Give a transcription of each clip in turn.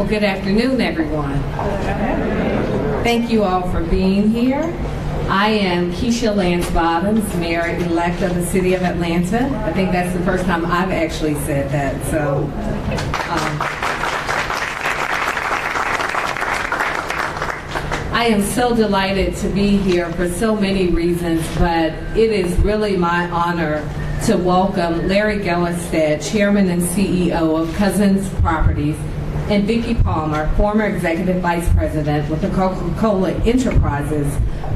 Well, good afternoon, everyone. Thank you all for being here. I am Keisha Lance Bottoms, Mayor-elect of the City of Atlanta. I think that's the first time I've actually said that, so. I am so delighted to be here for so many reasons, but it is really my honor to welcome Larry Gellerstedt, Chairman and CEO of Cousins Properties, and Vicki Palmer, former Executive Vice President with the Coca-Cola Enterprises,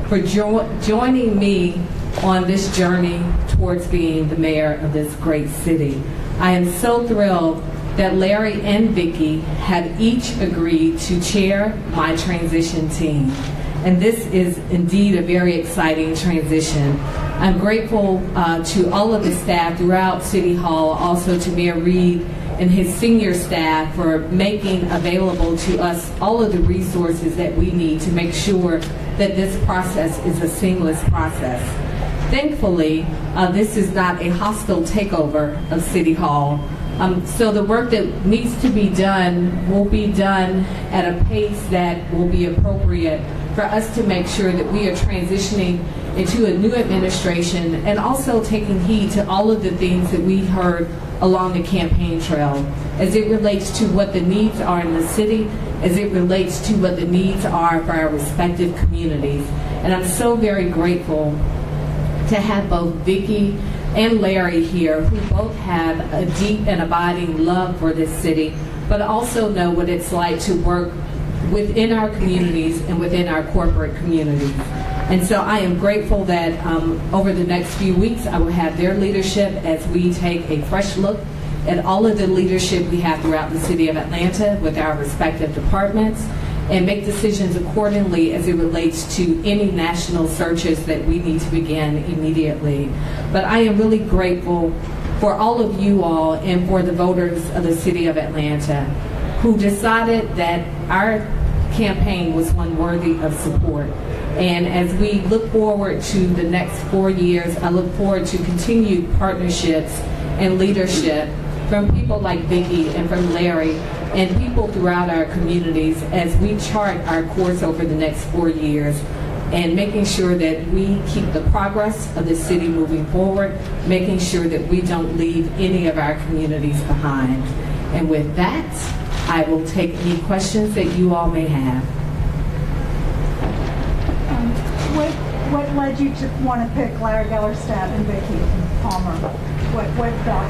for joining me on this journey towards being the mayor of this great city. I am so thrilled that Larry and Vicki have each agreed to chair my transition team. And this is indeed a very exciting transition. I'm grateful to all of the staff throughout City Hall, also to Mayor Reed and his senior staff for making available to us all of the resources that we need to make sure that this process is a seamless process. Thankfully, this is not a hostile takeover of City Hall. So the work that needs to be done will be done at a pace that will be appropriate for us to make sure that we are transitioning into a new administration and also taking heed to all of the things that we've heard along the campaign trail as it relates to what the needs are in the city, as it relates to what the needs are for our respective communities. And I'm so very grateful to have both Vicki and Larry here, who both have a deep and abiding love for this city, but also know what it's like to work within our communities and within our corporate communities. And so I am grateful that over the next few weeks I will have their leadership as we take a fresh look at all of the leadership we have throughout the city of Atlanta with our respective departments and make decisions accordingly as it relates to any national searches that we need to begin immediately. But I am really grateful for all of you all and for the voters of the city of Atlanta who decided that our campaign was one worthy of support. And as we look forward to the next 4 years, I look forward to continued partnerships and leadership from people like Vicki and from Larry and people throughout our communities as we chart our course over the next 4 years and making sure that we keep the progress of the city moving forward, making sure that we don't leave any of our communities behind. And with that, I will take any questions that you all may have. What led you to want to pick Larry Gellerstedt and Vicki Palmer? What felt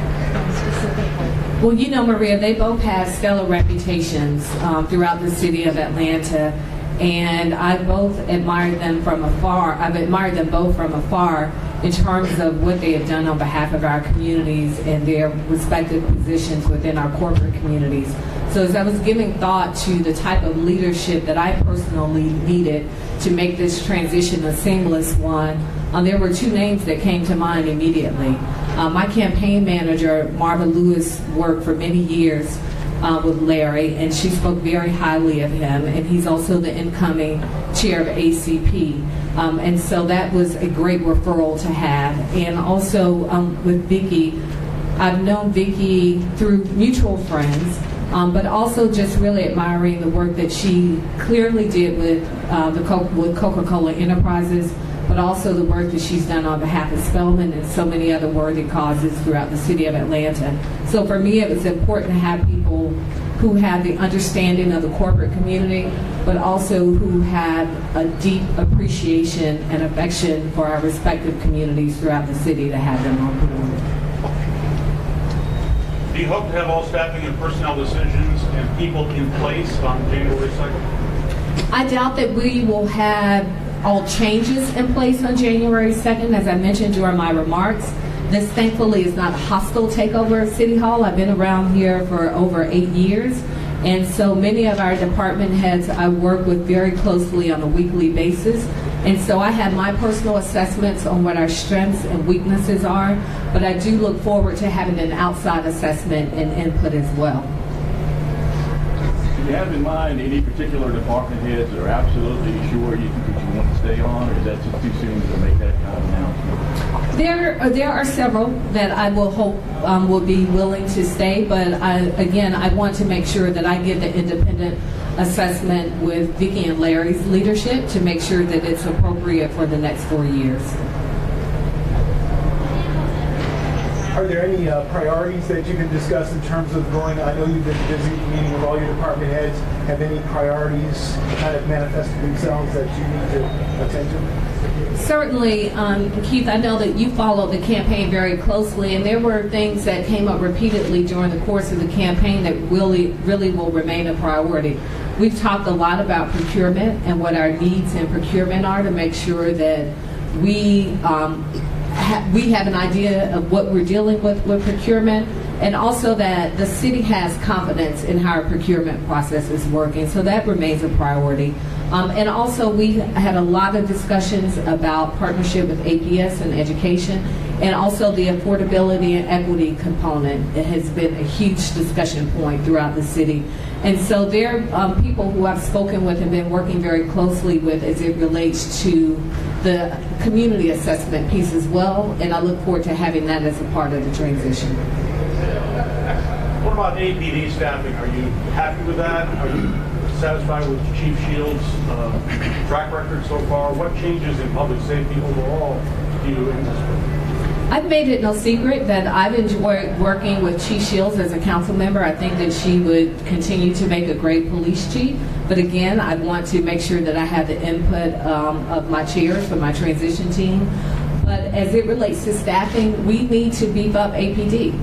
specifically? Well, you know, Maria, they both have stellar reputations throughout the city of Atlanta, and I both admired them from afar. I've admired them both from afar in terms of what they have done on behalf of our communities and their respective positions within our corporate communities. So as I was giving thought to the type of leadership that I personally needed to make this transition a seamless one, there were two names that came to mind immediately. My campaign manager, Marva Lewis, worked for many years with Larry, and she spoke very highly of him, and he's also the incoming chair of ACP. And so that was a great referral to have. And also with Vicki, I've known Vicki through mutual friends, but also just really admiring the work that she clearly did with Coca-Cola Enterprises, but also the work that she's done on behalf of Spelman and so many other worthy causes throughout the city of Atlanta. So for me, it was important to have people who have the understanding of the corporate community, but also who have a deep appreciation and affection for our respective communities throughout the city to have them on board. Do you hope to have all staffing and personnel decisions and people in place on January 2nd? I doubt that we will have all changes in place on January 2nd. As I mentioned during my remarks, this thankfully is not a hostile takeover of City Hall. I've been around here for over 8 years, and so many of our department heads I work with very closely on a weekly basis. And so I have my personal assessments on what our strengths and weaknesses are, but I do look forward to having an outside assessment and input as well. Do you have in mind any particular department heads that are absolutely sure you want to stay on, or is that just too soon to make that kind of announcement? There are several that I will hope will be willing to stay, but I want to make sure that I get the independent assessment with Vicki and Larry's leadership to make sure that it's appropriate for the next 4 years. Are there any priorities that you can discuss in terms of going? I know you've been busy meeting with all your department heads. Have any priorities kind of manifested themselves that you need to attend to? Certainly, Keith, I know that you followed the campaign very closely, and there were things that came up repeatedly during the course of the campaign that really will remain a priority. We've talked a lot about procurement and what our needs in procurement are to make sure that we have an idea of what we're dealing with procurement, and also that the city has confidence in how our procurement process is working. So that remains a priority. And also we had a lot of discussions about partnership with APS and education, and also the affordability and equity component. It has been a huge discussion point throughout the city. And so there are people who I've spoken with and been working very closely with as it relates to the community assessment piece as well, and I look forward to having that as a part of the transition. What about APD staffing? Are you happy with that? Are you satisfied with Chief Shields' track record so far? What changes in public safety overall do you anticipate? I've made it no secret that I've enjoyed working with Chief Shields as a council member. I think that she would continue to make a great police chief. But again, I want to make sure that I have the input of my chairs for my transition team. But as it relates to staffing, we need to beef up APD.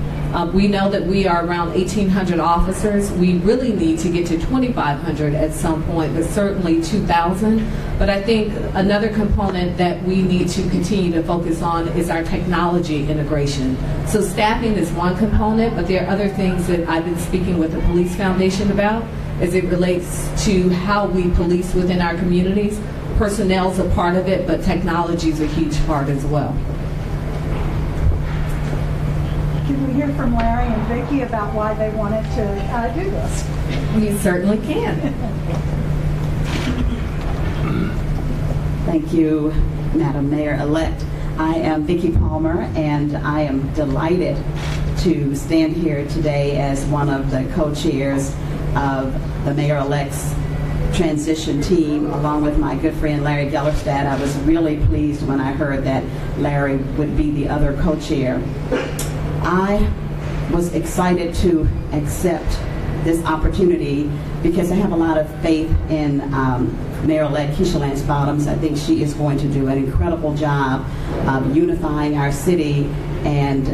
We know that we are around 1,800 officers. We really need to get to 2,500 at some point, but certainly 2,000. But I think another component that we need to continue to focus on is our technology integration. So staffing is one component, but there are other things that I've been speaking with the Police Foundation about as it relates to how we police within our communities. Personnel's a part of it, but technology is a huge part as well. Can we hear from Larry and Vicki about why they wanted to do this? You certainly can. Thank you, Madam Mayor-elect. I am Vicki Palmer, and I am delighted to stand here today as one of the co-chairs of the Mayor-elect's transition team, along with my good friend Larry Gellerstad. I was really pleased when I heard that Larry would be the other co-chair. I was excited to accept this opportunity because I have a lot of faith in Mayor-elect Keisha Lance Bottoms. I think she is going to do an incredible job of unifying our city and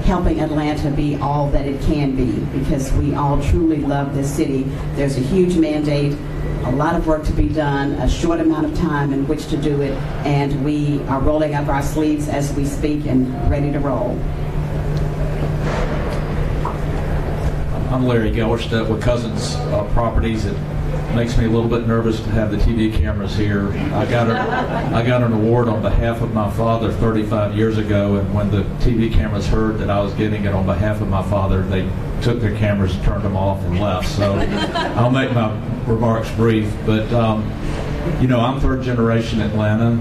helping Atlanta be all that it can be, because we all truly love this city. There's a huge mandate, a lot of work to be done, a short amount of time in which to do it, and we are rolling up our sleeves as we speak and ready to roll. I'm Larry Gellerstedt with Cousins Properties. It makes me a little bit nervous to have the TV cameras here. I got an award on behalf of my father 35 years ago, and when the TV cameras heard that I was getting it on behalf of my father, they took their cameras, turned them off, and left. So I'll make my remarks brief. But I'm third generation Atlanta.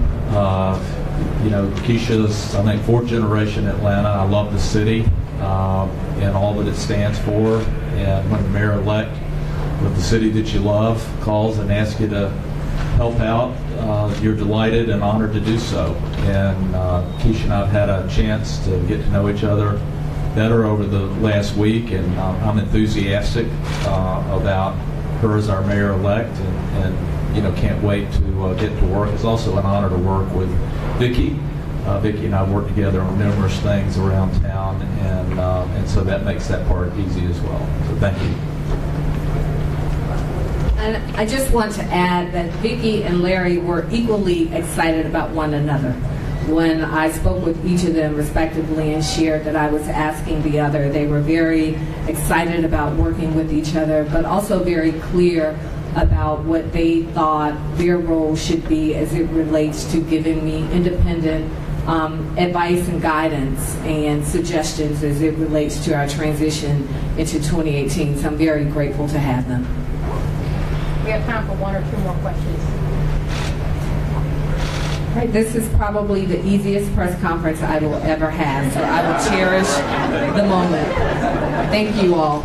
Keisha's, I think, fourth generation Atlanta. I love the city and all that it stands for. And when the mayor-elect of the city that you love calls and asks you to help out, you're delighted and honored to do so. And Keisha and I have had a chance to get to know each other better over the last week, and I'm enthusiastic about her as our mayor-elect, and can't wait to get to work. It's also an honor to work with Vicki. Vicki and I work together on numerous things around town, and so that makes that part easy as well. So thank you. And I just want to add that Vicki and Larry were equally excited about one another. When I spoke with each of them respectively and shared that I was asking the other, they were very excited about working with each other, but also very clear about what they thought their role should be as it relates to giving me independent advice and guidance and suggestions as it relates to our transition into 2018. So I'm very grateful to have them. We have time for one or two more questions. Right, this is probably the easiest press conference I will ever have, so I will cherish the moment. Thank you all.